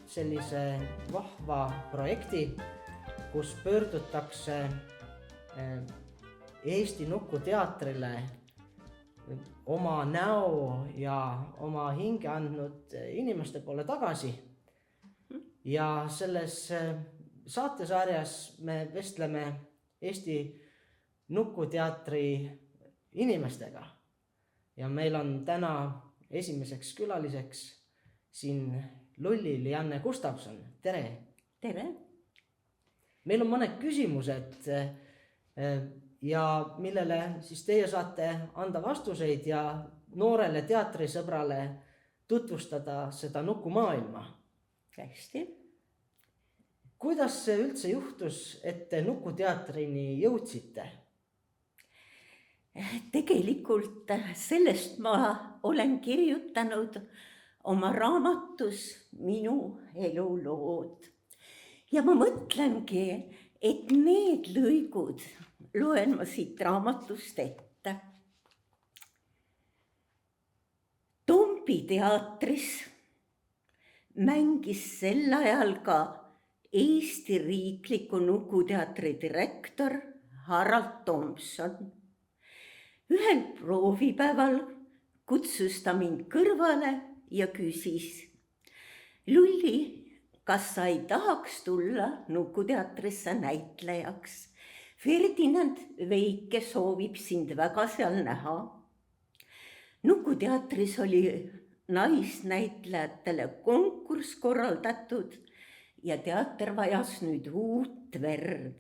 sellise vahva projekti, kus pöördutakse Eesti Nukuteatrile oma näo ja oma hinge andnud inimeste poole tagasi. Ja selles saatesarjas me vestleme Eesti Nukuteatri inimestega. Ja meil on täna esimeseks külaliseks siin Lulli Lianne Gustavson. Tere! Tere! Meil on mõned küsimused, ja millele siis teie saate anda vastuseid ja noorele teatrisõbrale tutvustada seda nukumaailma. Hästi. Kuidas see üldse juhtus, et te Nukuteatrini jõudsite? Tegelikult sellest ma olen kirjutanud oma raamatus Minu elulood. Ja ma mõtlengi, et need lõigud loen ma siit raamatust ette. Tombi teatris mängis sel ajal ka Eesti riikliku Nukuteatri direktor Harald Tomson. Ühel proovipäeval kutsus ta mind kõrvale ja küsis: Lulli, kas sa ei tahaks tulla Nukuteatrisse näitlejaks? Ferdinand Veike soovib sind väga seal näha. Nukuteatris oli naisnäitlejatele konkurss korraldatud ja teater vajas nüüd uut verd.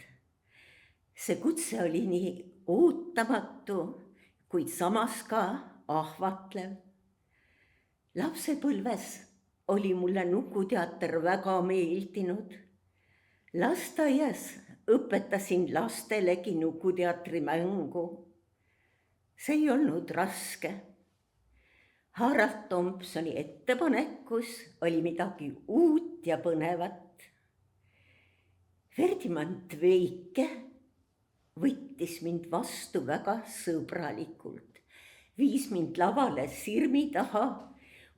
See kutse oli nii ootamatu, kuid samas ka ahvatlev. Lapsepõlves oli mulle Nukuteater väga meeldinud. Lasteaias õpetasin lastelegi Nukuteatri mängu. See ei olnud raske. Harald Tomsoni ettepanekus oli midagi uut ja põnevat. Ferdinand Veike võttis mind vastu väga sõbralikult, viis mind lavale sirmi taha,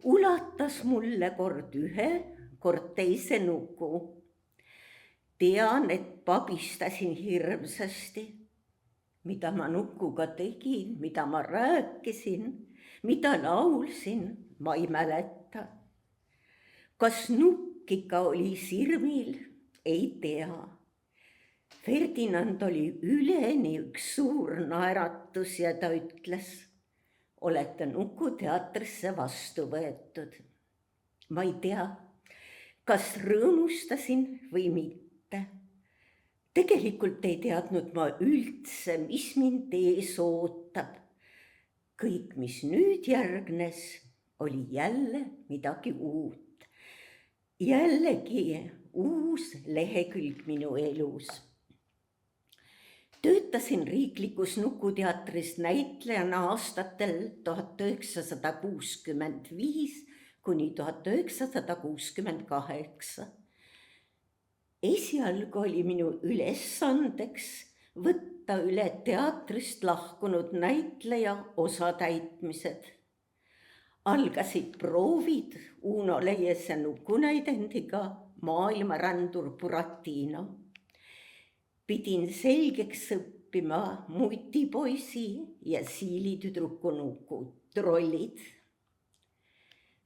ulatas mulle kord ühe, kord teise nuku. Tean, et pabistasin hirmsasti, mida ma nukuga tegin, mida ma rääkisin, mida laulsin, ma ei mäleta. Kas nukk ikka oli sirmil, ei tea. Ferdinand oli üleni üks suur naeratus ja ta ütles: olete Nukuteatrisse vastu võetud. Ma ei tea, kas rõõmustasin või mitte. Tegelikult ei teadnud ma üldse, mis mind ees ootab. Kõik, mis nüüd järgnes, oli jälle midagi uut. Jällegi uus lehekülg minu elus. Töötasin riiklikus Nukuteatris näitlejana aastatel 1965 kuni 1968. Esialgu oli minu ülesandeks võtta üle teatrist lahkunud näitleja osatäitmised. Algasid proovid Uno Leiese nukunäidendiga Maailmarändur Buratino. Pidin selgeks õppima Mutipoisi ja Siilitüdruku nukud rollid.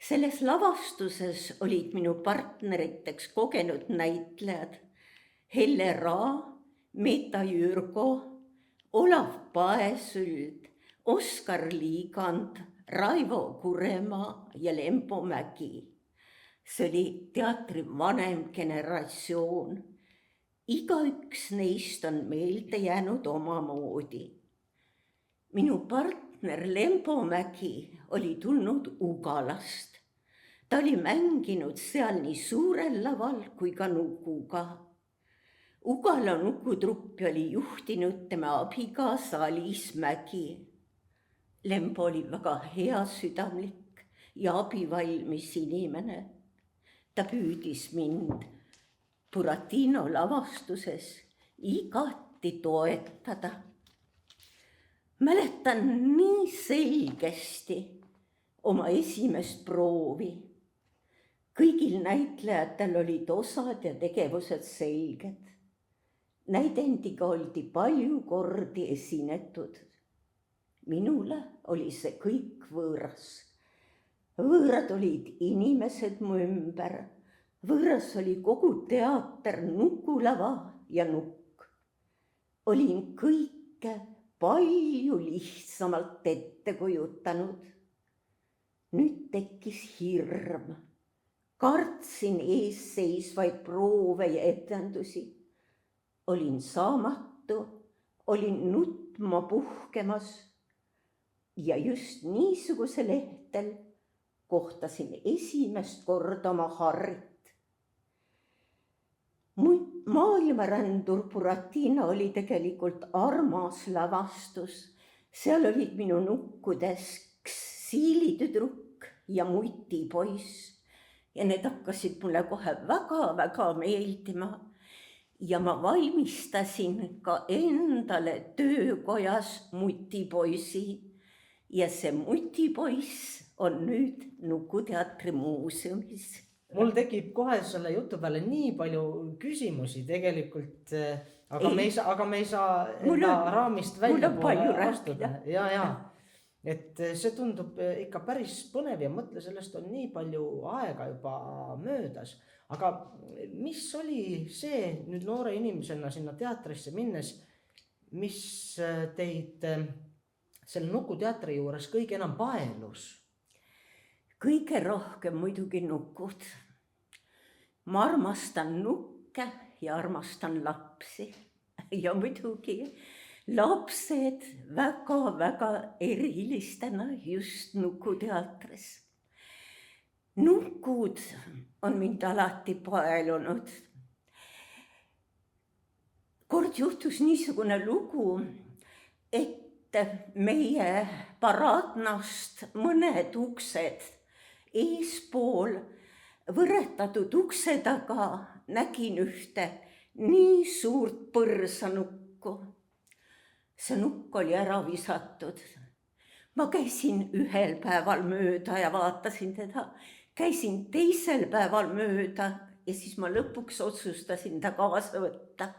Selles lavastuses olid minu partneriteks kogenud näitlejad Helle Raa, Meta Jürgo, Olav Paesüld, Oskar Liigand, Raivo Kuremaa ja Lempo Mägi. See oli teatri vanem generatsioon. Igaüks neist on meelde jäänud omamoodi. Minu partner Lempo Mägi oli tulnud Ugalast. Ta oli mänginud seal nii suurel laval kui ka nukuga. Ugala nukutruppi oli juhtinud tema abikaasa Aliis Mägi. Lempo oli väga hea südamlik ja abivalmis inimene. Ta püüdis mind Buratino lavastuses igati toetada. Mäletan nii selgesti oma esimest proovi. kõigil näitlejatel olid osad ja tegevused selged. Näidendiga oldi palju kordi esinetud. Minule oli see kõik võõras. Võõrad olid inimesed mu ümber. Võõras oli kogu teater, nukulava ja nukk. Olin kõike palju lihtsamalt ette kujutanud. Nüüd tekkis hirm. Kartsin ees seisvaid proove ja etendusi. Olin saamatu, olin nutma puhkemas ja just niisugusel hetkel kohtasin esimest korda oma Harrit. Maailmarändur Buratina oli tegelikult armas lavastus. Seal olid minu nukkudes siilitüdruk ja mutipoiss ja need hakkasid mulle kohe väga-väga meeldima. Ja ma valmistasin ka endale töökojas mutipoisi ja see mutipoiss on nüüd Nukuteatri muuseumis. Mul tekib kohe selle jutu peale nii palju küsimusi tegelikult, aga me ei saa enda raamist välja poole astuda. Ja. Et see tundub ikka päris põnev ja mõtle, sellest on nii palju aega juba möödas. Aga mis oli see nüüd noore inimesena sinna teatrisse minnes, mis teid selle Nukuteatri juures kõige enam paelus? Kõige rohkem muidugi nukud. Ma armastan nukke ja armastan lapsi. Ja muidugi lapsed väga-väga erilistena just Nukuteatris. Nukud on mind alati paelunud. Kord juhtus niisugune lugu, et meie paraadnast mõned uksed eespool võretatud ukse taga nägin ühte nii suurt põrsanukku. See nukk oli ära visatud. Ma käisin ühel päeval mööda ja vaatasin teda. Käisin teisel päeval mööda ja siis ma lõpuks otsustasin ta kaasa võtta.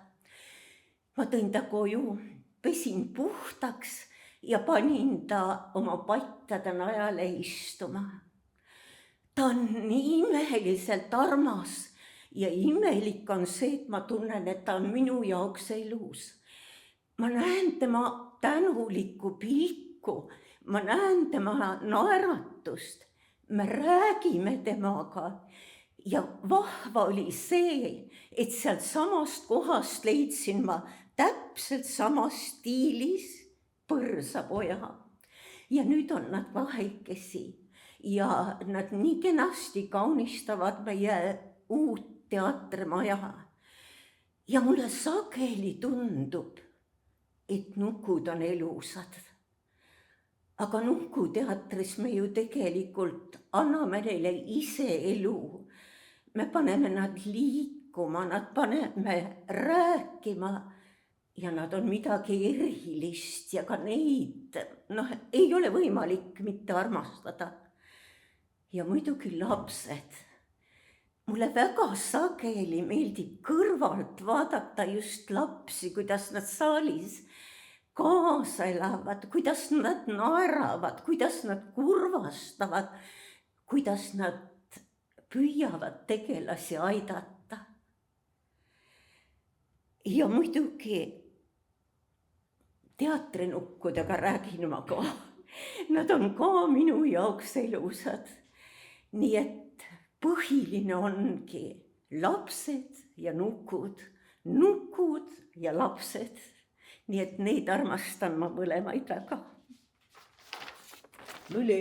Ma tõin ta koju, pesin puhtaks ja panin ta oma pattade najale istuma. Ta on nii imeliselt armas ja imelik on see, et ma tunnen, et ta on minu jaoks elus. Ma näen tema tänulikku pilku, ma näen tema naeratust, me räägime temaga ja vahva oli see, et sealt samast kohast leidsin ma täpselt samas stiilis põrsapoja. Ja nüüd on nad kahekesi ja nad nii kenasti kaunistavad meie uut teatrimaja. Ja mulle sageli tundub, et nukud on elusad. Aga Nukuteatris me ju tegelikult anname neile ise elu. Me paneme nad liikuma, nad paneme rääkima ja nad on midagi erilist ja ka neid ei ole võimalik mitte armastada. Ja muidugi lapsed. Mulle väga sageli meeldib kõrvalt vaadata just lapsi, kuidas nad saalis kaasa elavad, kuidas nad naeravad, kuidas nad kurvastavad, kuidas nad püüavad tegelasi aidata. Ja muidugi teatrinukkudega räägin ma ka. Nad on ka minu jaoks elusad. Nii et põhiline ongi lapsed ja nukud ja lapsed. Nii et neid armastan ma mõlemaid väga. Lulli,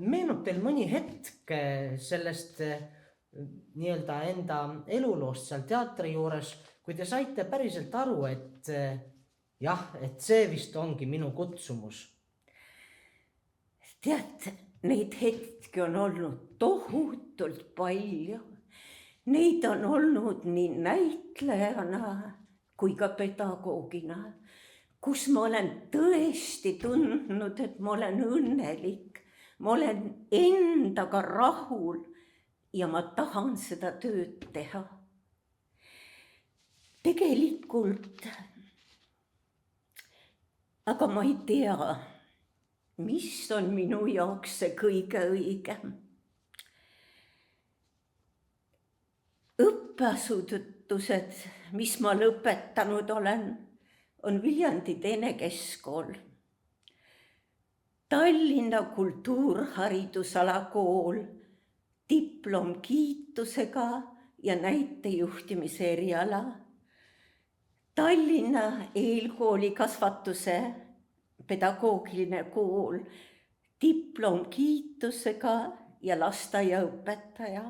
meenub teil mõni hetk sellest nii-öelda enda eluloost seal teatri juures, kui te saite päriselt aru, et jah, et see vist ongi minu kutsumus? Tead, neid hetki on olnud tohutult palju. Neid on olnud nii näitlejana kui ka pedagoogina, kus ma olen tõesti tundnud, et ma olen õnnelik, ma olen endaga rahul ja ma tahan seda tööd teha. Tegelikult, aga ma ei tea, mis on minu jaoks see kõige õigem. Õppeasutused, mis ma lõpetanud olen, on Viljandi Teene Keskkool, Tallinna Kultuurharidusala kool, diplomkiitusega ja näitejuhtimise eriala, Tallinna eelkooli kasvatuse pedagoogiline kool, diplomkiitusega ja lasteaiaõpetaja,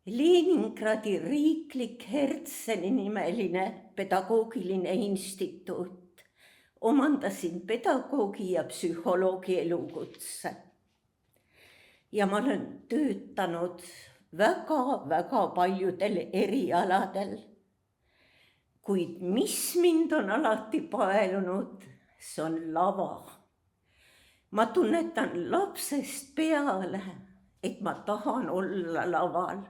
Leningradi riiklik Hertseni nimeline pedagoogiline instituut, omandasin pedagoogi ja psühholoogi elukutse. Ja ma olen töötanud väga paljudel erialadel, kuid mis mind on alati paelunud, see on lava. Ma tunnetan lapsest peale, et ma tahan olla laval.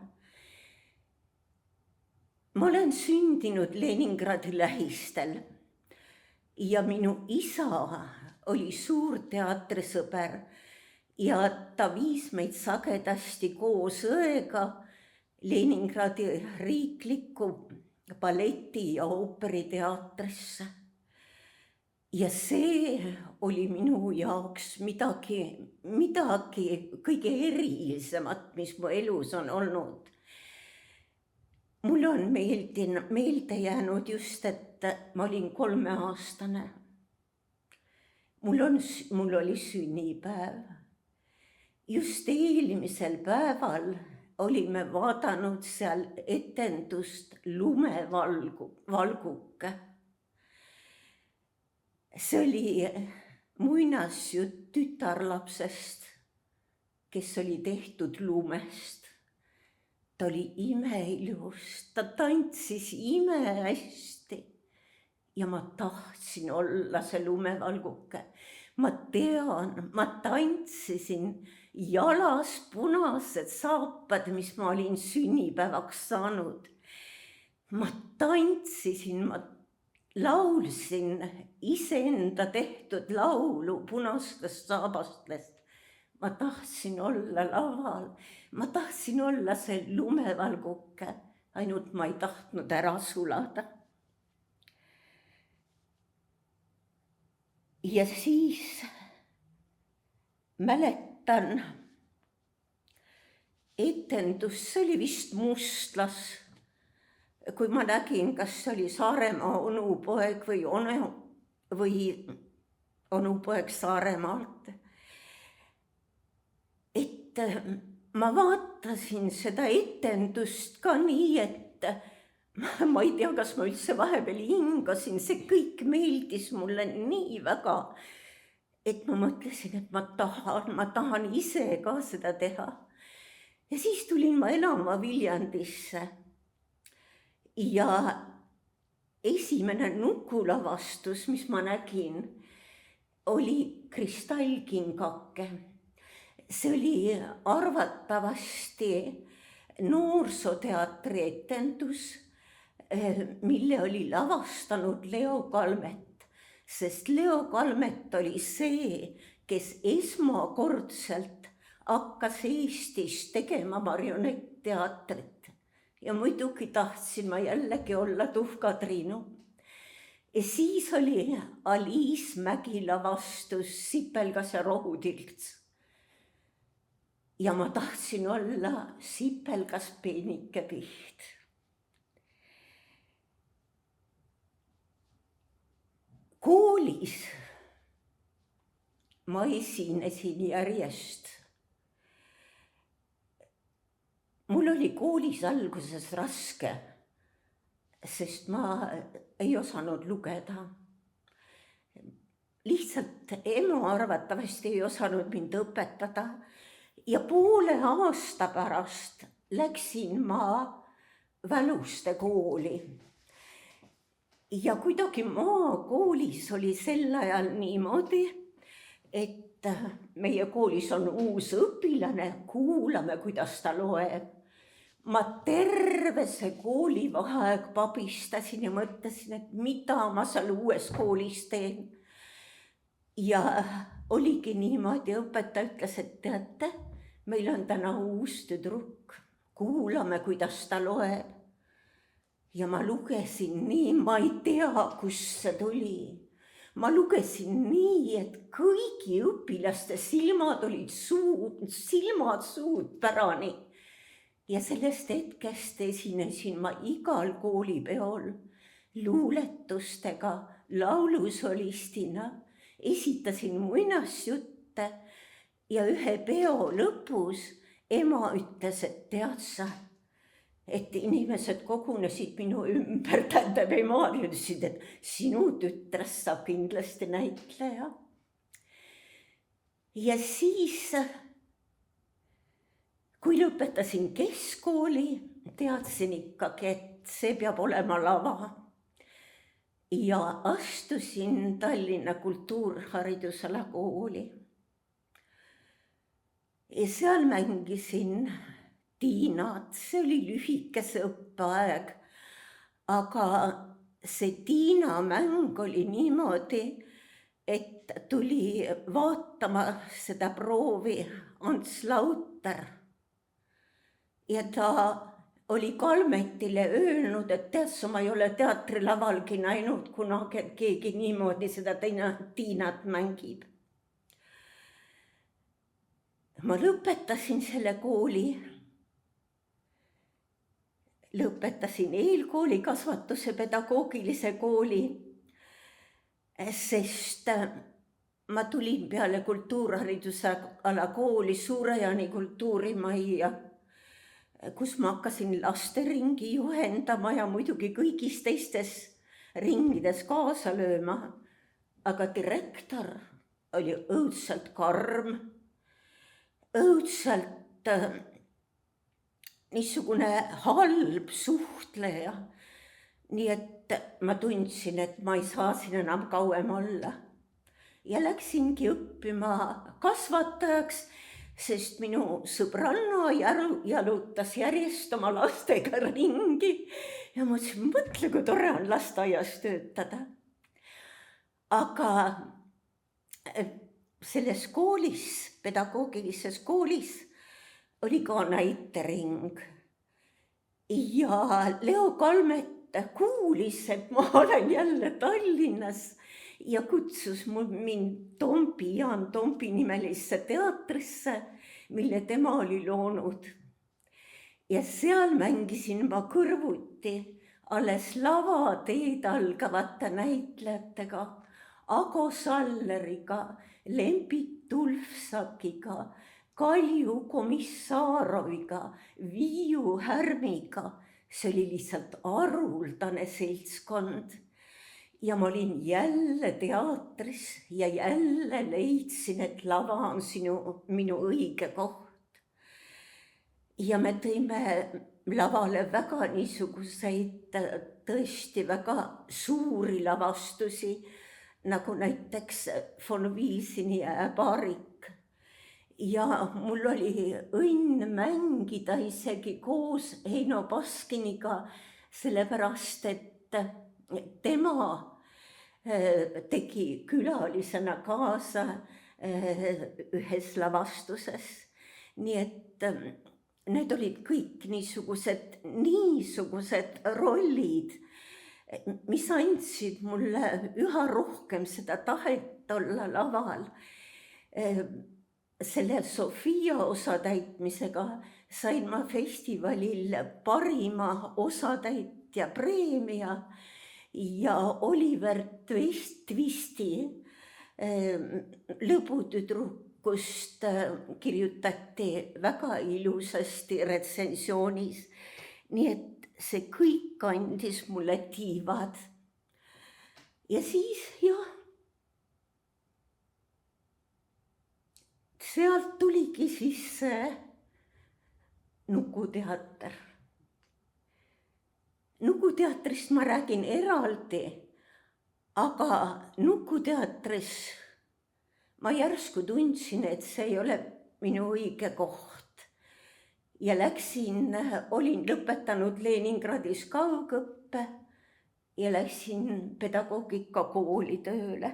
Ma olen sündinud Leningradi lähistel ja minu isa oli suur teatrisõber ja ta viis meid sagedasti koos õega Leningradi riiklikku balleti- ja ooperiteatrisse. Ja see oli minu jaoks midagi kõige erilisemat, mis mu elus on olnud. Mul on meelde jäänud just, et ma olin 3-aastane. Mul oli sünnipäev. Just eelmisel päeval olime vaadanud seal etendust Lumevalguke. See oli muinasjutt tütarlapsest, kes oli tehtud lumest. Ta oli imeilus, ta tantsis imehästi ja ma tahtsin olla see lumevalguke. Ma tean, ma tantsisin jalas punased saapad, mis ma olin sünnipäevaks saanud. Ma tantsisin, ma laulsin iseenda tehtud laulu punastest saabastest. Ma tahtsin olla laval, ma tahtsin olla see lumevalguke, ainult ma ei tahtnud ära sulada. Ja siis mäletan etendus, see oli vist Mustlas, kui ma nägin, kas see oli Saaremaa onupoeg või onupoeg Saaremaalt. Et ma vaatasin seda etendust ka nii, et ma ei tea, kas ma üldse vahepeal hingasin, see kõik meeldis mulle nii väga, et ma mõtlesin, et ma tahan ise ka seda teha. Ja siis tulin ma elama Viljandisse ja esimene nukulavastus, mis ma nägin, oli Kristallkingake. See oli arvatavasti noorsooteatri etendus, mille oli lavastanud Leo Kalmet, sest Leo Kalmet oli see, kes esmakordselt hakkas Eestis tegema marionettteatrit. Ja muidugi tahtsin ma jällegi olla Tuhka Triinu. Ja siis oli Aliis Mägi lavastus Sipelgas ja rohutilts. Ja ma tahtsin olla Sipelgas Peenike Piht. Koolis ma esinesin järjest. Mul oli koolis alguses raske, sest ma ei osanud lugeda. Lihtsalt emu arvatavasti ei osanud mind õpetada. Ja poole aasta pärast läksin ma Väluste kooli. Ja kuidagi maakoolis oli sel ajal niimoodi, et meie koolis on uus õpilane, kuulame, kuidas ta loeb. Ma terve see koolivaheaeg pabistasin ja mõtlesin, et mida ma seal uues koolis teen. Ja oligi niimoodi, õpetaja ütles, et teate, meil on täna uus tüdruk, kuulame, kuidas ta loeb. Ja ma lugesin nii, ma ei tea, kust see tuli. Ma lugesin nii, et kõigi õpilaste silmad olid suud pärani. Ja sellest hetkest esinesin ma igal koolipeol luuletustega, laulusolistina, esitasin muinasjutte ja ühe peo lõpus ema ütles, et tead sa, et inimesed kogunesid minu ümber, tähendab ema ütlesid, et sinu tütrest saab kindlasti näitleja. Ja siis, kui lõpetasin keskkooli, teadsin ikkagi, et see peab olema lava. Ja astusin Tallinna Kultuurharidusala kooli. Ja seal mängisin Tiinat, see oli lühikese õppeaeg, aga see Tiina mäng oli niimoodi, et tuli vaatama seda proovi Ants Lauter. Ja ta oli Kalmetile öelnud, et tead, ma ei ole teatrilavalgi näinud kunagi, et keegi niimoodi seda Tiinat mängib. Ma lõpetasin selle kooli. Lõpetasin eelkooli, kasvatuse pedagoogilise kooli, sest ma tulin peale Kultuurharidusala kooli Suure-Jaani kultuurimajja, kus ma hakkasin lasteringi juhendama ja muidugi kõigis teistes ringides kaasa lööma. Aga direktor oli õudselt karm, õudselt niisugune halb suhtleja. Nii et ma tundsin, et ma ei saa siin enam kauem olla. Ja läksingi õppima kasvatajaks, sest minu sõbranna jalutas järjest oma lastega ringi. Ja ma mõtlesin, mõtle, kui tore on lasteaias töötada. Aga selles koolis, pedagoogilises koolis, oli ka näitering. Ja Leo Kalmet kuulis, et ma olen jälle Tallinnas ja kutsus mind Jaan Tompi nimelisse teatrisse, mille tema oli loonud. Ja seal mängisin ma kõrvuti alles lavateed algavate näitlejatega, Ago Salleriga, Lembit Tulfsakiga, Kalju Komissaroviga, Viiu Härmiga. See oli lihtsalt haruldane seltskond. Ja ma olin jälle teatris ja jälle leidsin, et lava on minu õige koht. Ja me tõime lavale väga niisuguseid tõesti väga suuri lavastusi, nagu näiteks von Wiesini Äbarik. Ja mul oli õnn mängida isegi koos Heino Baskiniga, sellepärast et tema tegi külalisena kaasa ühes lavastuses. Nii et need olid kõik niisugused rollid, mis andsid mulle üha rohkem seda tahet olla laval. Selle Sofia osatäitmisega sain ma festivalil parima osatäitja preemia ja Oliver Twisti Lõbutüdrukust kirjutati väga ilusasti retsensioonis. Nii et see kõik andis mulle tiivad. Ja siis sealt tuligi siis Nukuteater. Nukuteatrist ma räägin eraldi, aga Nukuteatris ma järsku tundsin, et see ei ole minu õige koht. Ja olin lõpetanud Leningradis kaugõppe ja läksin pedagoogikakooli tööle.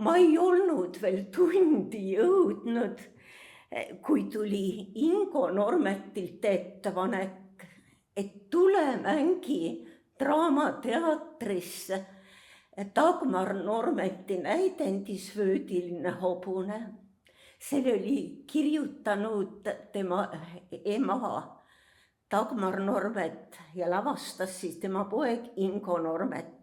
Ma ei olnud veel tundi jõudnud, kui tuli Ingo Normetilt ettepanek, et tule mängi Draamateatrisse Dagmar Normeti näidendisvöödiline hobune. Selle oli kirjutanud tema ema Dagmar Normet ja lavastas siis tema poeg Ingo Normet.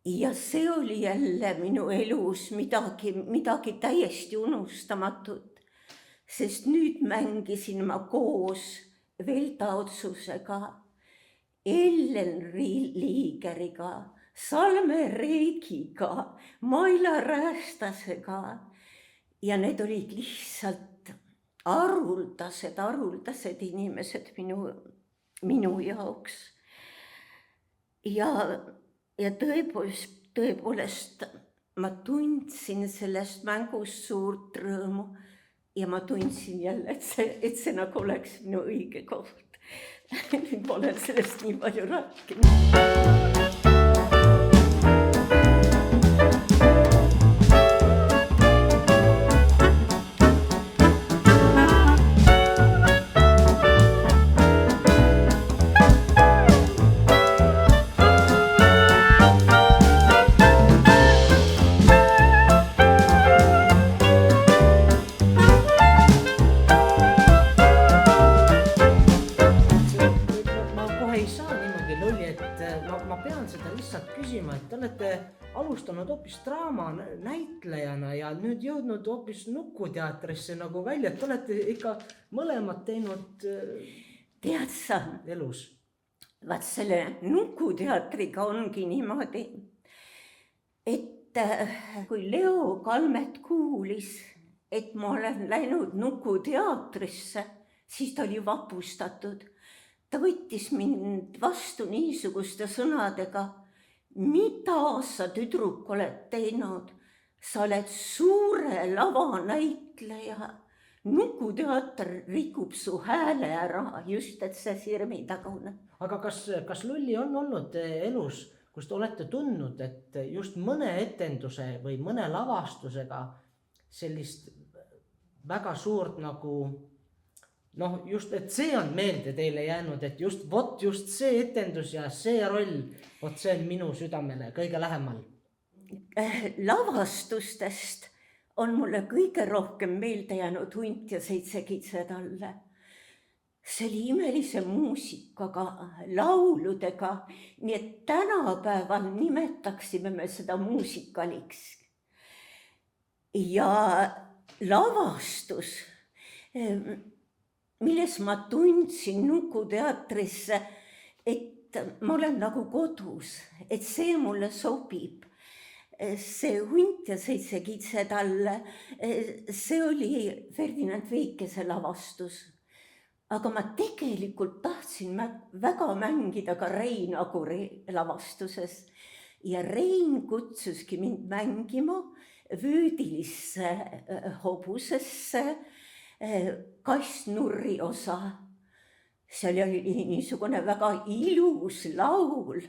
Ja see oli jälle minu elus midagi täiesti unustamatut, sest nüüd mängisin ma koos Velda Otsusega, Ellen Liigeriga, Salme Reigiga, Maila Räästasega ja need olid lihtsalt haruldased inimesed minu jaoks. Ja tõepoolest ma tundsin sellest mängust suurt rõõmu ja ma tundsin jälle, et see nagu oleks minu õige koht. Nüüd ma olen sellest nii palju rääkinud. Te olete alustanud hoopis draama näitlejana ja nüüd jõudnud hoopis Nukuteatrisse nagu välja, et te olete ikka mõlemad teinud tead sa, elus. Vaat selle Nukuteatriga ongi niimoodi, et kui Leo Kalmet kuulis, et ma olen läinud Nukuteatrisse, siis ta oli vapustatud. Ta võttis mind vastu niisuguste sõnadega, mida sa tüdruk oled teinud? Sa oled suure lava näitleja. Nukuteater rikub su hääle ära, just et see sirmitagune. Aga kas Lulli on olnud elus, kus te olete tundnud, et just mõne etenduse või mõne lavastusega sellist väga suurt nagu just, et see on meelde teile jäänud, et just see etendus ja see roll, see on minu südamele kõige lähemal? Lavastustest on mulle kõige rohkem meelde jäänud Hunt ja 7 kitsetalle. See oli imelise muusikaga, lauludega, nii et tänapäeval nimetaksime me seda muusikaliks. Ja lavastus, milles ma tundsin Nukuteatrisse, et ma olen nagu kodus, et see mulle sobib. See Hunt ja 7 kitsetalle, see oli Ferdinand Veikese lavastus. Aga ma tegelikult tahtsin väga mängida ka Rein Aguri lavastuses. Ja Rein kutsuski mind mängima vöödilisse hobusesse Kassnurri osa. See oli niisugune väga ilus laul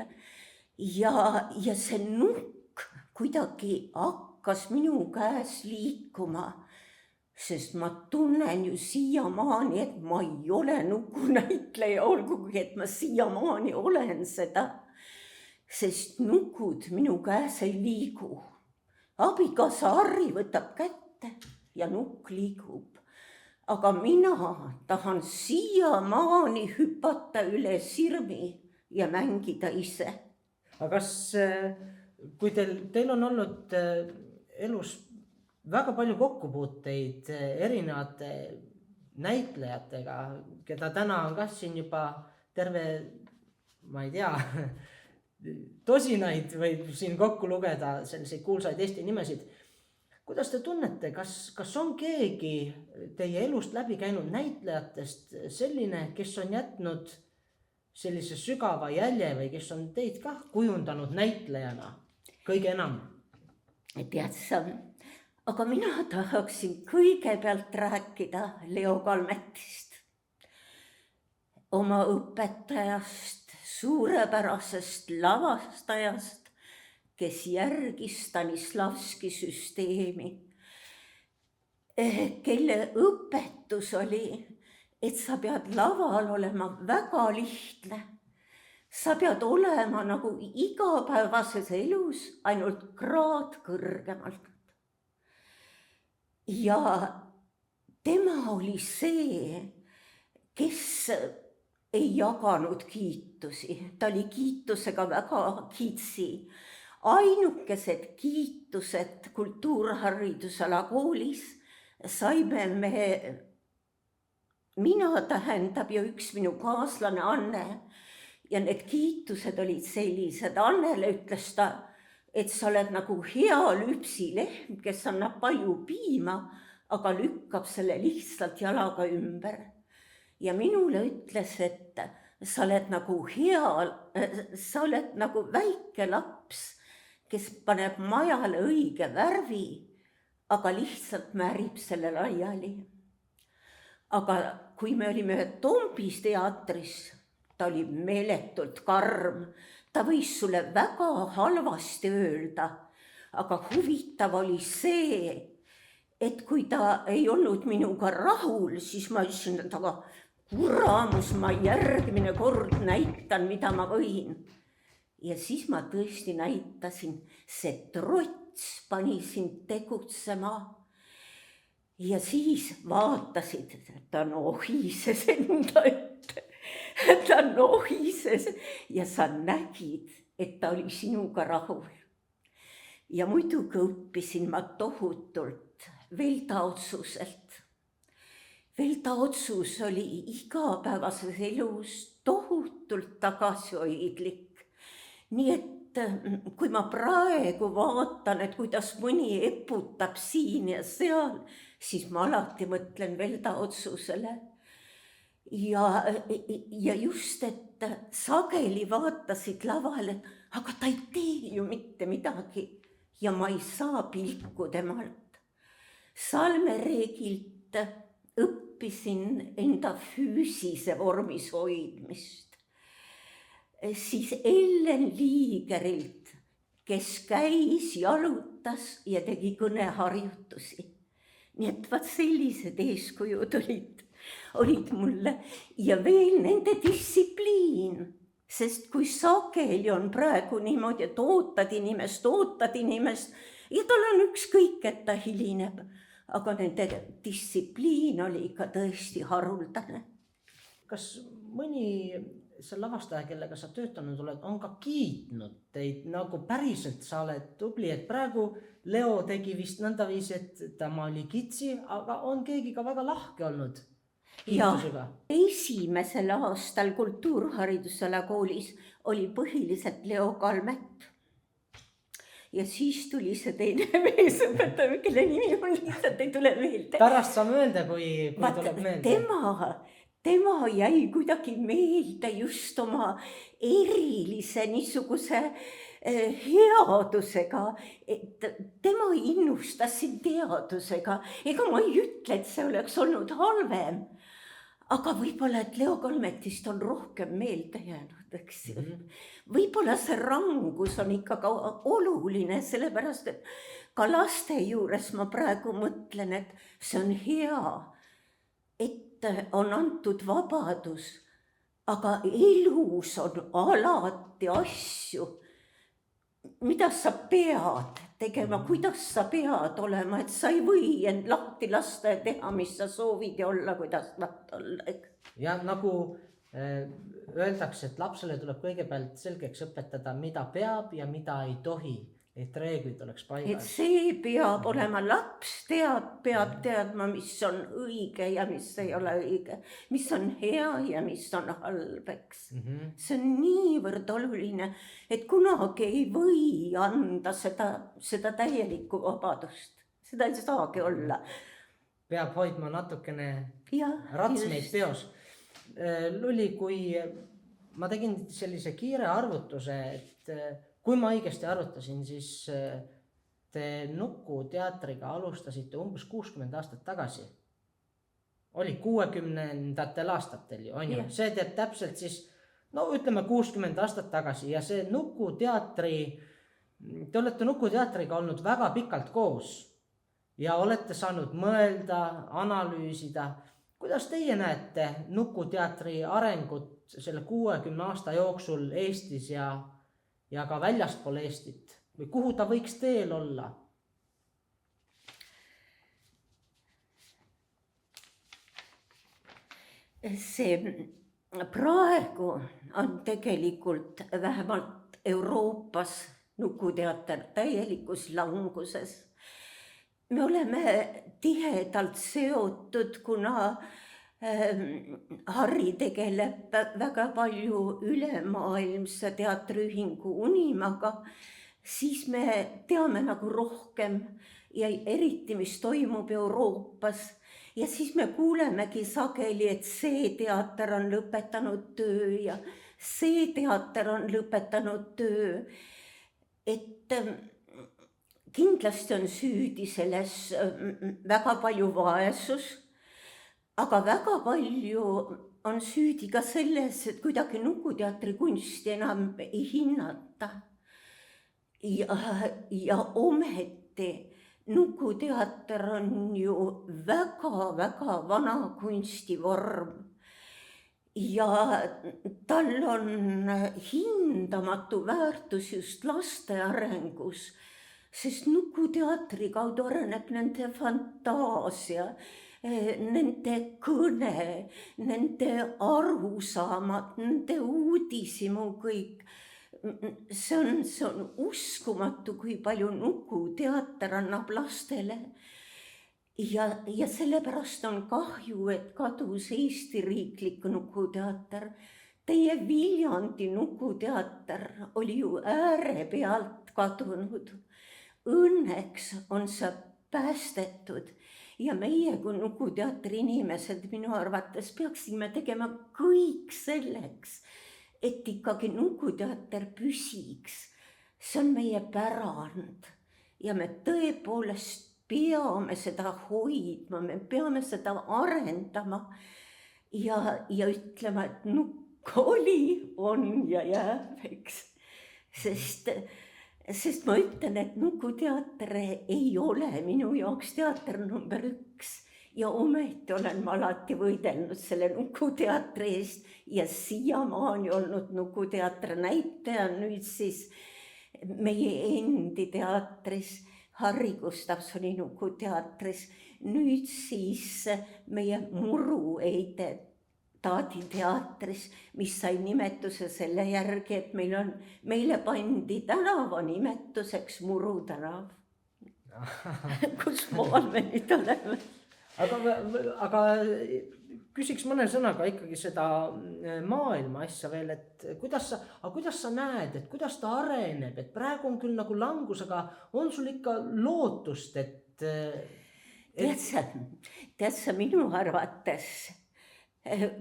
ja see nukk kuidagi hakkas minu käes liikuma, sest ma tunnen ju siiamaani, et ma ei ole nukunäitleja, olgugi et ma siiamaani olen seda, sest nukud minu käes ei liigu. Abikaasa Harri võtab kätte ja nukk liigub. Aga mina tahan siiamaani hüpata üle sirmi ja mängida ise. Aga kas, kui teil on olnud elus väga palju kokkupuuteid erinevate näitlejatega, keda täna on kas siin juba terve, ma ei tea, tosinaid või siin kokku lugeda selliseid kuulsaid Eesti nimesid, kuidas te tunnete, kas on keegi teie elust läbi käinud näitlejatest selline, kes on jätnud sellise sügava jälje või kes on teid ka kujundanud näitlejana kõige enam? tead sa, aga mina tahaksin kõigepealt rääkida Leo Kalmetist, oma õpetajast, suurepärasest lavastajast, kes järgis Stanislavski süsteemi, kelle õpetus oli, et sa pead laval olema väga lihtne. Sa pead olema nagu igapäevases elus ainult kraad kõrgemalt. Ja tema oli see, kes ei jaganud kiitusi, ta oli kiitusega väga kitsi. Ainukesed kiitused kultuurhariduse alakoolis saime mina tähendab ja üks minu kaaslane Anne. Ja need kiitused olid sellised. Annele ütles ta, et sa oled nagu hea lüpsilehm, kes annab palju piima, aga lükkab selle lihtsalt jalaga ümber. Ja minule ütles, et sa oled nagu sa oled nagu väike laps, kes paneb majale õige värvi, aga lihtsalt määrib selle laiali. Aga kui me olime Tombis teatris, ta oli meeletult karm, ta võis sulle väga halvasti öelda, aga huvitav oli see, et kui ta ei olnud minuga rahul, siis ma ütlesin, et aga kuramus, ma järgmine kord näitan, mida ma võin. Ja siis ma tõesti näitasin, see trots pani sind tegutsema. Ja siis vaatasid, ta nohises enda ette. Ta nohises ja sa nägid, et ta oli sinuga rahul. Ja muidugi õppisin ma tohutult Velda Otsuselt. Velda Otsus oli igapäevases elus tohutult tagasihoidlik. Nii et kui ma praegu vaatan, et kuidas mõni eputab siin ja seal, siis ma alati mõtlen Velda Otsusele. Ja just, et sageli vaatasid lavale, aga ta ei tee ju mitte midagi ja ma ei saa pilku temalt. Salmereegilt õppisin enda füüsise vormis hoidmist. Siis Ellen Liigerilt, kes käis, jalutas ja tegi kõneharjutusi. Nii et vaat sellised eeskujud olid mulle ja veel nende distsipliin, sest kui sageli on praegu niimoodi, et ootad inimest ja tal on ükskõik, et ta hilineb, aga nende distsipliin oli ikka tõesti haruldane. Kas mõni see lavastaja, kellega sa töötanud oled, on ka kiitnud teid nagu päriselt, sa oled tubli, et praegu Leo tegi vist nõndaviisi, et tema oli kitsi, aga on keegi ka väga lahke olnud kiitusega? Esimesel aastal kultuurhariduse alakoolis oli põhiliselt Leo Kalmet. Ja siis tuli see teine meesõpetaja, kelle nimi on lihtsalt ei tule meelde. Pärast saame öelda, kui tuleb meelde. Tema jäi kuidagi meelde just oma erilise niisuguse headusega, et tema innustas sind teadusega. Ega ma ei ütle, et see oleks olnud halvem, aga võib-olla, et Leo Kalmetist on rohkem meelde jäänud, eks. Võib-olla see rangus on ikka ka oluline, sellepärast, et ka laste juures ma praegu mõtlen, et see on hea, et on antud vabadus, aga elus on alati asju, mida sa pead tegema, kuidas sa pead olema, et sa ei või end lahti lasta ja teha, mis sa soovid ja olla, kuidas tahad olla. Ja nagu öeldakse, et lapsele tuleb kõigepealt selgeks õpetada, mida peab ja mida ei tohi. Et reeglid oleks paigas. Et see peab olema, laps peab teadma, mis on õige ja mis ei ole õige, mis on hea ja mis on halb, eks. See on niivõrd oluline, et kunagi ei või anda seda täielikku vabadust. Seda ei saagi olla. Peab hoidma natukene ratsmeid peos. Luli, kui ma tegin sellise kiire arvutuse, et kui ma õigesti arvutasin, siis te Nuku teatriga alustasite umbes 60 aastat tagasi. Oli 60ndatel aastatel ju, on ju. See teeb täpselt siis, no ütleme 60 aastat tagasi ja see Nuku teatri, te olete Nuku teatriga olnud väga pikalt koos ja olete saanud mõelda, analüüsida. Kuidas teie näete Nuku teatri arengut selle 60 aasta jooksul Eestis ja ka väljaspool Eestit või kuhu ta võiks teel olla? See praegu on tegelikult vähemalt Euroopas Nuku teater täielikus languses. Me oleme tihedalt seotud, kuna Harri tegeleb väga palju ülemaailmse teatriühingu Unimaga, siis me teame nagu rohkem ja eriti, mis toimub Euroopas. Ja siis me kuulemegi sageli, et see teater on lõpetanud töö ja see teater on lõpetanud töö. Et kindlasti on süüdi selles väga palju vaesus, aga väga palju on süüdi ka selles, et kuidagi Nuku teatri kunsti enam ei hinnata. Ja ometi Nuku teater on ju väga-väga vana kunstivorm ja tal on hindamatu väärtus just laste arengus, sest Nuku teatri kaudu areneb nende fantaasia, nende kõne, nende arusaamad, nende uudishimu kõik. See on uskumatu, kui palju Nuku teater annab lastele ja sellepärast on kahju, et kadus Eesti riiklik Nuku teater. Teie Viljandi Nuku teater oli ju äärepealt kadunud. Õnneks on see päästetud ja meie kui Nuku teatri inimesed minu arvates peaksime tegema kõik selleks, et ikkagi Nuku teater püsiks. See on meie pärand ja me tõepoolest peame seda hoidma, me peame seda arendama ja ütlema, et Nukk oli, on ja jääb, eks. Sest ma ütlen, et Nuku teater ei ole minu jaoks teater number 1. Ja ometi olen ma alati võidelnud selle Nuku teatri eest ja siiamaani olnud Nuku teatri näitaja, nüüd siis meie endi teatris, Harri Gustavsoni Nuku teatris, nüüd siis meie Murueide taaditeatris, mis sai nimetuse selle järgi, et meile pandi tänava nimetuseks Muru tänav. Kus maal me nüüd oleme? Aga küsiks mõne sõnaga ikkagi seda maailma asja veel, et kuidas sa näed, et kuidas ta areneb, et praegu on küll nagu langus, aga on sul ikka lootust, et... Tead sa minu arvates,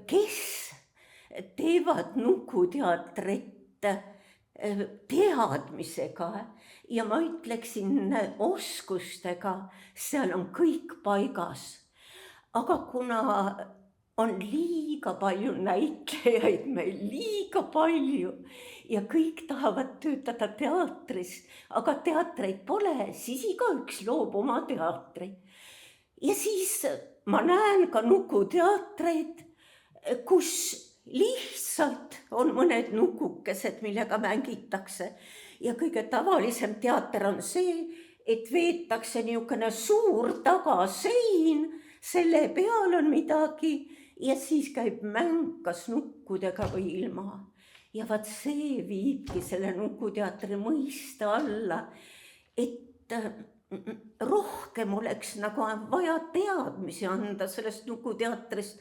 kes teevad Nuku teatrit teadmisega ja ma ütleksin oskustega, seal on kõik paigas. Aga kuna on liiga palju näitlejaid meil, liiga palju ja kõik tahavad töötada teatris, aga teatreid pole, siis igaüks loob oma teatri. Ja siis ma näen ka Nuku teatreid, kus lihtsalt on mõned nukukesed, millega mängitakse. Ja kõige tavalisem teater on see, et veetakse niisugune suur tagasein, selle peal on midagi ja siis käib mäng kas nukkudega või ilma. Ja vaat see viibki selle Nuku teatri mõiste alla, et rohkem oleks nagu vaja teadmisi anda sellest Nuku teatrist,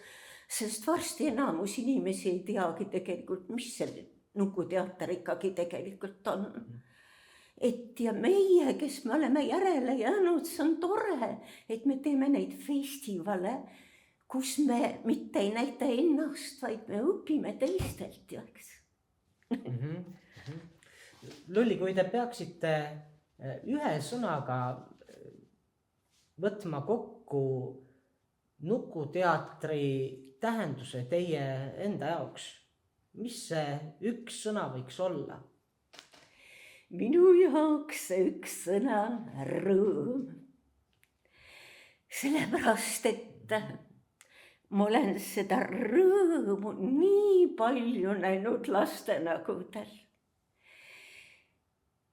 sest varsti enamus inimesi ei teagi tegelikult, mis see Nuku teater ikkagi tegelikult on. Et ja meie, kes me oleme järele jäänud, see on tore, et me teeme neid festivale, kus me mitte ei näita ennast, vaid me õpime teistelt, eks. Lulli, kui te peaksite ühe sõnaga võtma kokku Nukuteatri tähenduse teie enda jaoks. Mis see üks sõna võiks olla? Minu jaoks see üks sõna on rõõm. Sellepärast, et ma olen seda rõõmu nii palju näinud laste nägudel.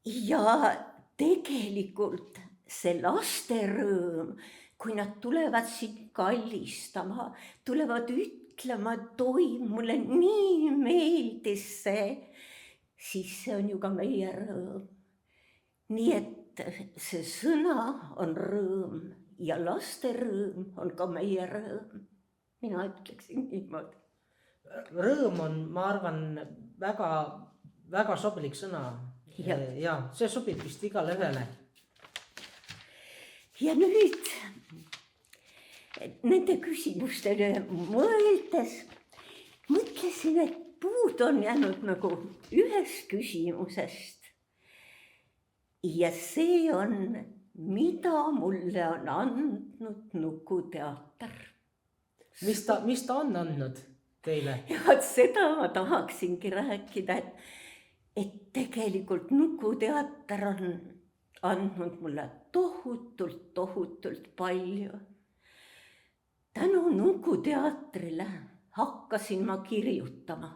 Ja tegelikult see laste rõõm, kui nad tulevad sind kallistama, tulevad ütlema, et oi, mulle nii meeldis see, siis see on ju ka meie rõõm. Nii et see sõna on rõõm ja laste rõõm on ka meie rõõm. Mina ütleksin niimoodi. Rõõm on, ma arvan, väga, väga sobilik sõna. Ja see sobib vist igale ühele. Ja nüüd nende küsimustele mõeldes mõtlesin, et puud on jäänud nagu ühest küsimusest. Ja see on, mida mulle on andnud Nukuteater. Mis ta on andnud teile? Ja vaat seda ma tahaksingi rääkida, et tegelikult Nukuteater on andnud mulle tohutult palju. Tänu Nukuteatrile hakkasin ma kirjutama.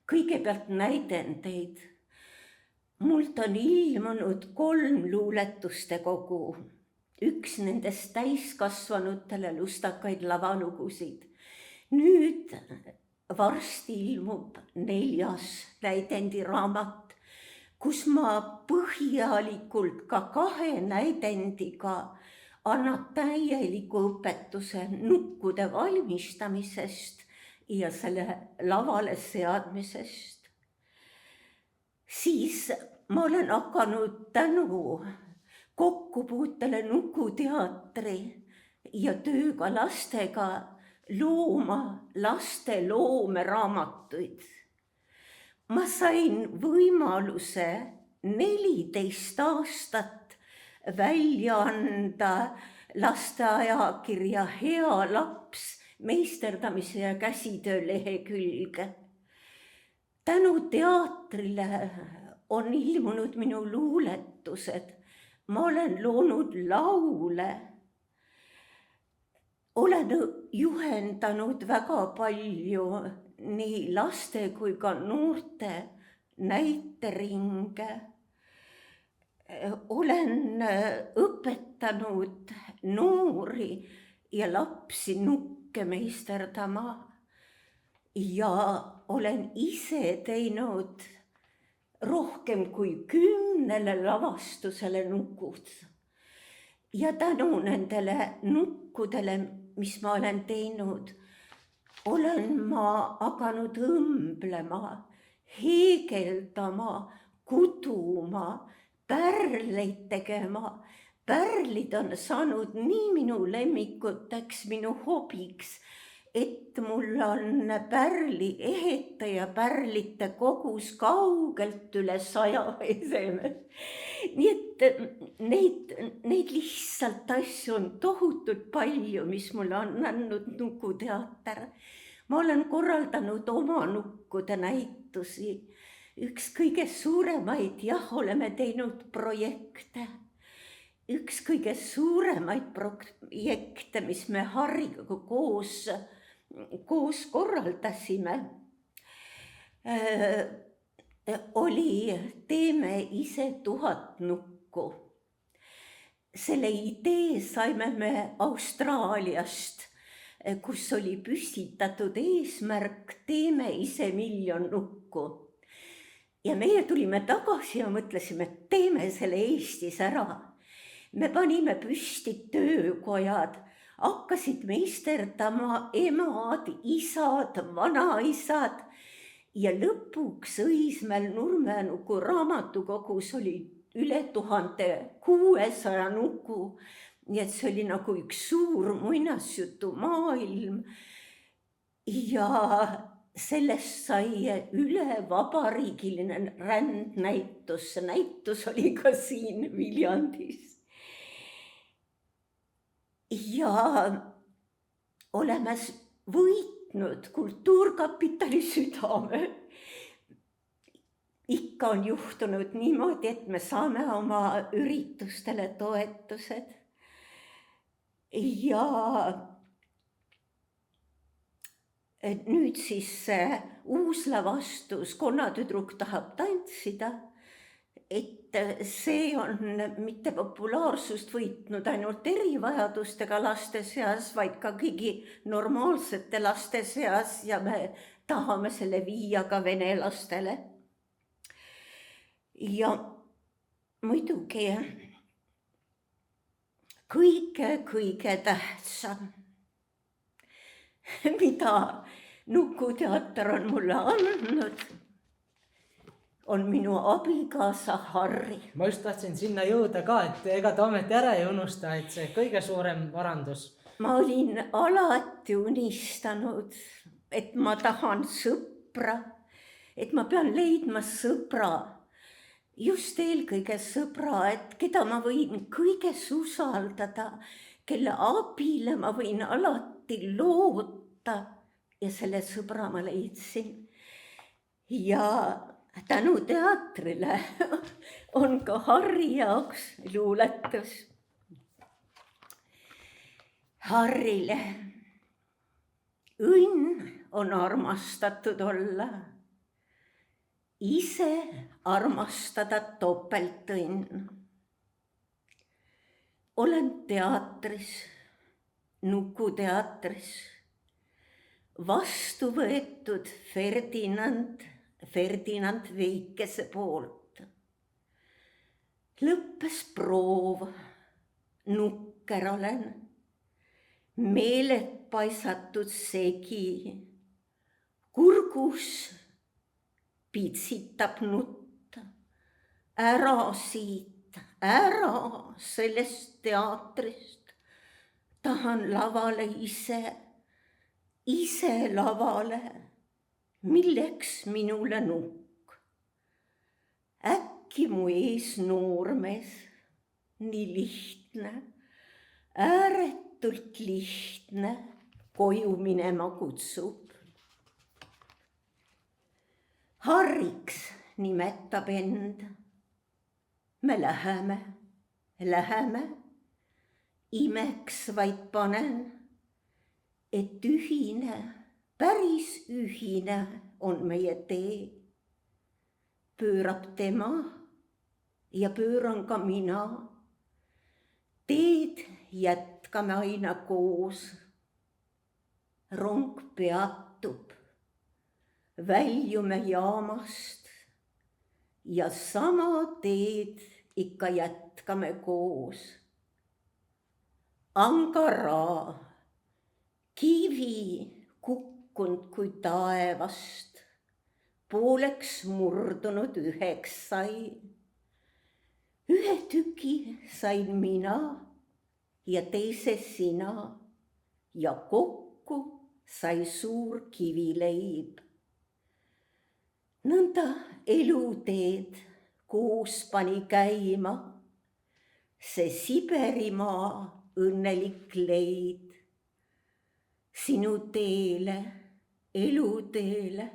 Kõigepealt näidendeid. Mult on ilmunud 3 luuletuste kogu. Üks nendest täiskasvanutele lustakaid lavalugusid. Nüüd varsti ilmub 4. näidendiraamat, kus ma põhjalikult ka 2 näidendiga annab täieliku õpetuse nukkude valmistamisest ja selle lavale seadmisest. Siis ma olen hakanud tänu kokkupuutele Nukuteatri ja tööga lastega looma laste loomeraamatuid. Ma sain võimaluse 14 aastat välja anda lasteajakirja Hea laps meisterdamise ja käsitöö lehekülge. Tänu teatrile on ilmunud minu luuletused. Ma olen loonud laule. Olen juhendanud väga palju nii laste kui ka noorte näiteringe. Olen õpetanud noori ja lapsi nukke meisterdama ja olen ise teinud rohkem kui 10 lavastusele nukud. Ja tänu nendele nukkudele, mis ma olen teinud, olen ma hakanud õmblema, heegeldama, kuduma, pärleid tegema. Pärlid on saanud nii minu lemmikuteks, minu hobiks, et mul on pärli ehete ja pärlite kogus kaugelt üle 100 eseme. Nii et neid lihtsalt asju on tohutult palju, mis mulle on andnud Nukuteater. Ma olen korraldanud oma nukkude näitusi. Üks kõige suuremaid, oleme teinud projekte. Üks kõige suuremaid projekte, mis me Harriga koos korraldasime, oli Teeme ise 1000 nukku. Selle idee saime me Austraaliast, kus oli püstitatud eesmärk Teeme ise 1 000 000 nukku. Ja meie tulime tagasi ja mõtlesime, et teeme selle Eestis ära. Me panime püsti töökojad, hakkasid meisterdama emad, isad, vanaisad ja lõpuks Õismäel Nurmenuku raamatukogus oli üle 1600 nuku. Nii et see oli nagu üks suur muinasjutu maailm. Ja sellest sai ülevabariigiline rändnäitus, see näitus oli ka siin Viljandis. Ja oleme võitnud Kultuurkapitali südame. Ikka on juhtunud niimoodi, et me saame oma üritustele toetused. Ja nüüd siis uus lavastus Konnatüdruk tahab tantsida, et see on mitte populaarsust võitnud ainult erivajadustega laste seas, vaid ka kõigi normaalsete laste seas ja me tahame selle viia ka vene lastele. Ja muidugi kõige tähtsam, mida Nukuteater on mulle andnud, on minu abikaasa Harri. Ma just tahtsin sinna jõuda ka, et ega ta ometi ära ei unusta, et see kõige suurem varandus. Ma olin alati unistanud, et ma tahan sõpra, et ma pean leidma sõbra, just eelkõige sõbra, et keda ma võin kõiges usaldada, kelle abile ma võin alati loota ja selle sõbra ma leidsin. Ja tänu teatrile on ka Harri jaoks luuletus. Harrile õnn on armastatud olla, ise armastada topeltõnn. Olen teatris, Nukuteatris, vastu võetud Ferdinand Veikese poolt. Lõppes proov, nukker olen, meeled paisatud segi, kurgus pitsitab nutta, ära siit, ära sellest teatrist, tahan lavale ise lavale, milleks minule nukk. Äkki mu ees noormees, nii lihtne, ääretult lihtne, koju minema kutsub. Harriks nimetab end. Me läheme, imeks vaid panen, et ühine, päris ühine on meie tee. Pöörab tema ja pööran ka mina. Teed jätkame aina koos. Rong peatub, väljume jaamast ja sama teed ikka jätkame koos. Angara, kivi kukkunud kui taevast, pooleks murdunud üheks sai. Ühe tüki sain mina ja teise sina ja kokku sai suur kivileib. Nõnda eluteed koos pani käima see Siberimaa õnnelik leid. Sinu teele, eluteele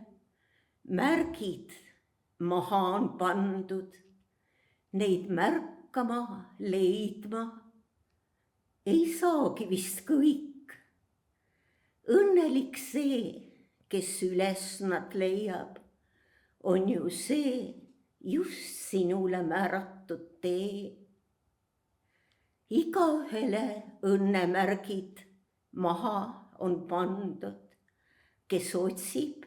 märgid maha on pandud, neid märkama, leidma ei saagi vist kõik. Õnnelik see, kes üles nad leiab, on ju see just sinule määratud tee. Igaühele õnnemärgid maha on pandud, kes otsib,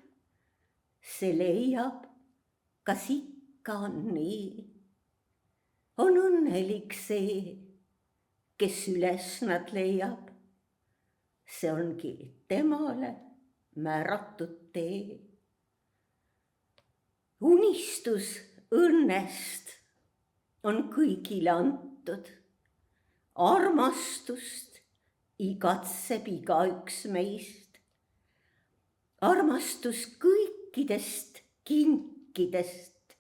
see leiab, kas ikka on nii. On õnnelik see, kes üles nad leiab, see ongi temale määratud tee. Unistus õnnest on kõigile antud, armastust igatseb igaüks meist. armastus kõikidest kinkidest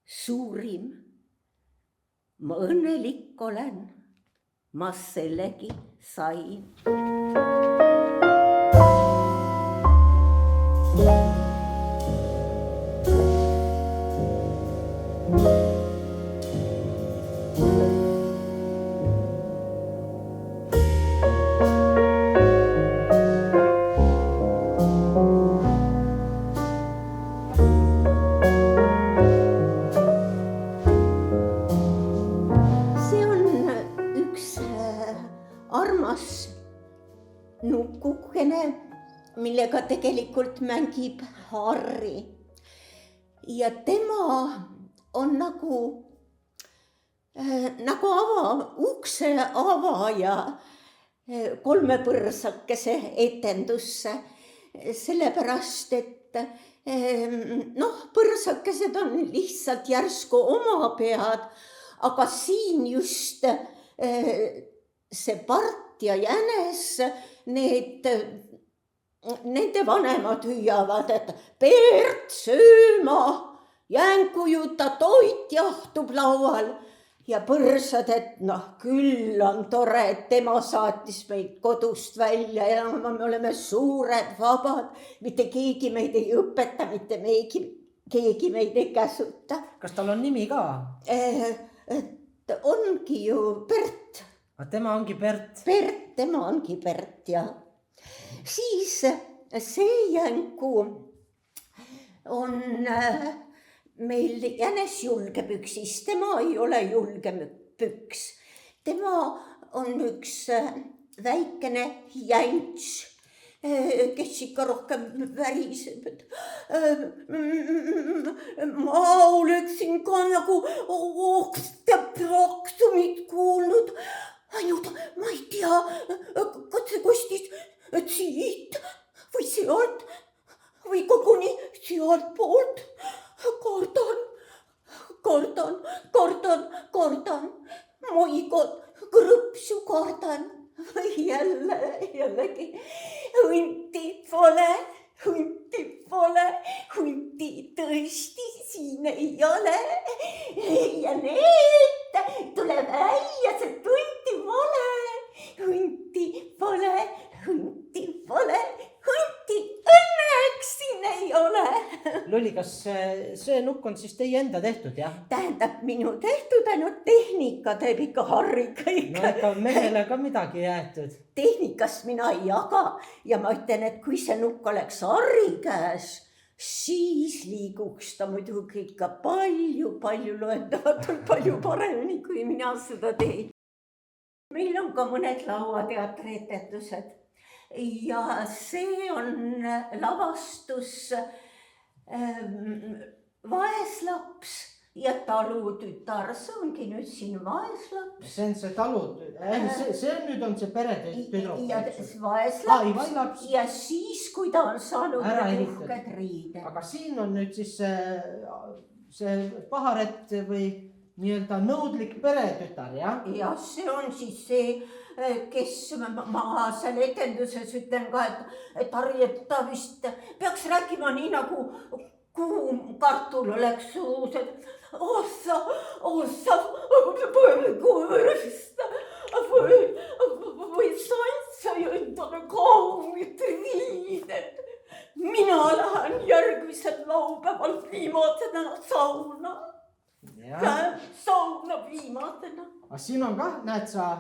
suurim. Ma õnnelik olen, ma sellegi sain. Nukukene, millega tegelikult mängib Harri. Ja tema on nagu ukse avaja kolmepõrsakese etendusse. Sellepärast, et põrsakesed on lihtsalt järsku oma pead, aga siin just see part ja jänes, nende vanemad hüüavad, et Peert sööma, jänku juta, toit jahtub laual. Ja põrsad, et küll on tore, et tema saatis meid kodust välja ja me oleme suured, vabad. Mitte keegi meid ei õpeta, mitte keegi meid ei käsuta. Kas tal on nimi ka? Ongi ju Pert. Tema ongi Pert. Pert, tema ongi Pert, ja. Siis see jänku on meil jänes julgepüksis. Tema ei ole julgepüks. Tema on üks väikene jänts, kes ikka rohkem väriseb. Ma oleksin ka nagu okste praktumit kuulnud. Ainult ma ei tea, kas see kostis siit või sealt või koguni sealt poolt. Kordan. Moikot, krõpsu kordan. Või jällegi. Hunti pole, tõesti siin ei ole. Ja need, tule välja, see tunti pole. Hunti õnneks siin ei ole. Lulli, kas see nukk on siis teie enda tehtud, jah? Tähendab minu tehtud, ainult tehnika teeb ikka Harri kõik. Ega mehele ka midagi jäetud. Tehnikast mina ei jaga ja ma ütlen, et kui see nukk oleks Harri käes, siis liiguks ta muidugi ikka palju loendamatult palju paremini, kui mina seda teen. Meil on ka mõned lauateatri etendused. Ja see on lavastus Vaeslaps ja talutütar. See ongi nüüd siin Vaeslaps. See on see talutütar. See nüüd on see peretüdruk. Ja Vaeslaps. Ja siis, kui ta on saanud uhked riided. Aga siin on nüüd siis see paharet või nii-öelda nõudlik peretütar, jah? Ja see on siis see, kes ma seal etenduses ütlen ka, et Harri, et ta vist peaks rääkima nii nagu kuum kartul oleks suus, et ossa, põrgurst või santsa ja endale kaunid riided. Mina lähen järgmisel laupäeval viimasena sauna. Sauna viimasena. Aga siin on ka, näed sa,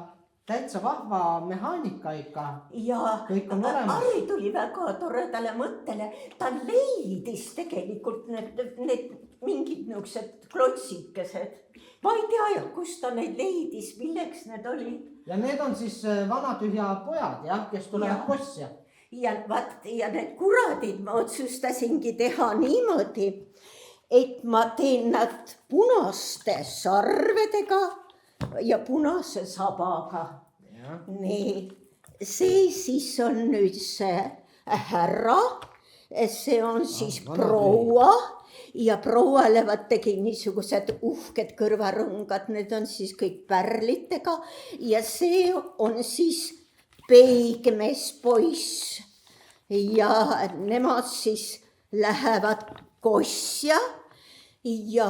täitsa vahva mehaanika ikka. Ja Harri tuli väga toredale mõttele. Ta leidis tegelikult need mingid niisugused klotsikesed. Ma ei tea, kus ta neid leidis, milleks need olid. Ja need on siis vanatühja pojad, jah, kes tulevad kosja. Ja need kuradid ma otsustasingi teha niimoodi, et ma teen nad punaste sarvedega ja punase sabaga. Nii, see siis on nüüd see härra, see on siis proua ja prouale tegi niisugused uhked kõrvarõngad, need on siis kõik pärlitega ja see on siis peigmees poiss. ja nemad siis lähevad kosja ja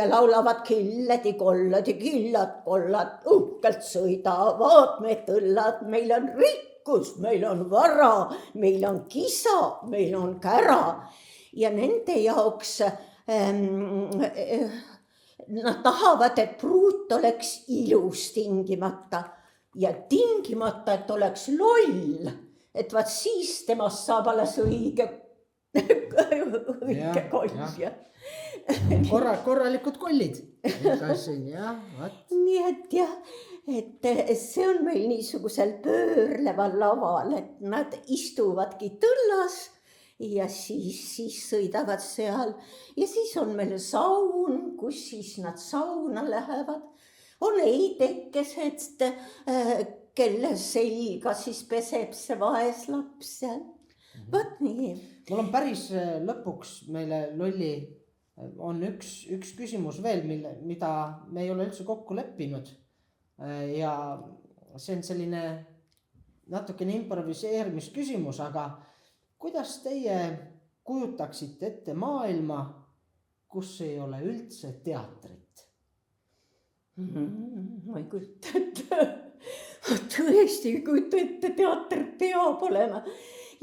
laulavad killedi, kolladi, killad, kollad, uhkelt sõidavad me tõllad, meil on rikkus, meil on vara, meil on kisa, meil on kära ja nende jaoks nad tahavad, et pruut oleks ilus tingimata ja tingimata, et oleks loll, et vaat siis temast saab alles õige kolja. Korralikud kollid. Jah, vaat. Nii et jah, et see on meil niisugusel pöörleval laval, et nad istuvadki tõllas ja siis sõidavad seal ja siis on meil saun, kus siis nad sauna lähevad. On eidekesed, kelle selga siis peseb see vaeslaps seal. Võt nii. Mul on päris lõpuks meile Lolli on üks küsimus veel, mida me ei ole üldse kokku leppinud. Ja see on selline natukene improviseerimisküsimus, aga kuidas teie kujutaksite ette maailma, kus ei ole üldse teatrit? Ma ei kujuta ette. Tõesti ei kujuta ette, teater peab olema.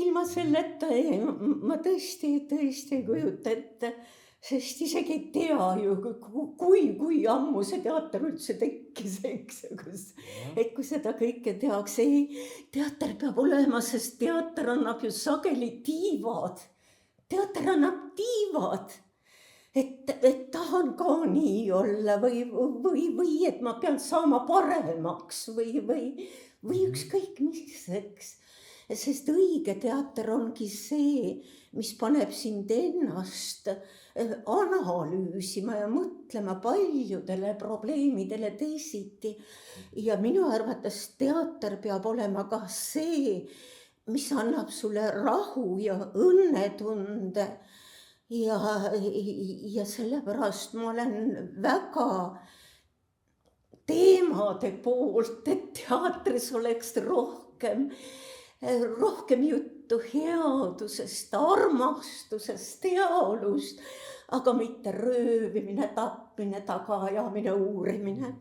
Ilma selleta ma tõesti ei kujuta ette, sest isegi ei tea ju, kui ammu see teater üldse tekkis, eks. Et kui seda kõike tehakse, teater peab olema, sest teater annab ju sageli tiivad. Teater annab tiivad. Et tahan ka nii olla või et ma pean saama paremaks või ükskõik mis, eks. Sest õige teater ongi see, mis paneb sind ennast analüüsima ja mõtlema paljudele probleemidele teisiti. Ja minu arvates teater peab olema ka see, mis annab sulle rahu ja õnnetunde. Ja sellepärast ma olen väga teemade poolt, et teatris oleks rohkem juttu headusest, armastusest, heaolust, aga mitte röövimine, tapmine, tagaajamine, uurimine.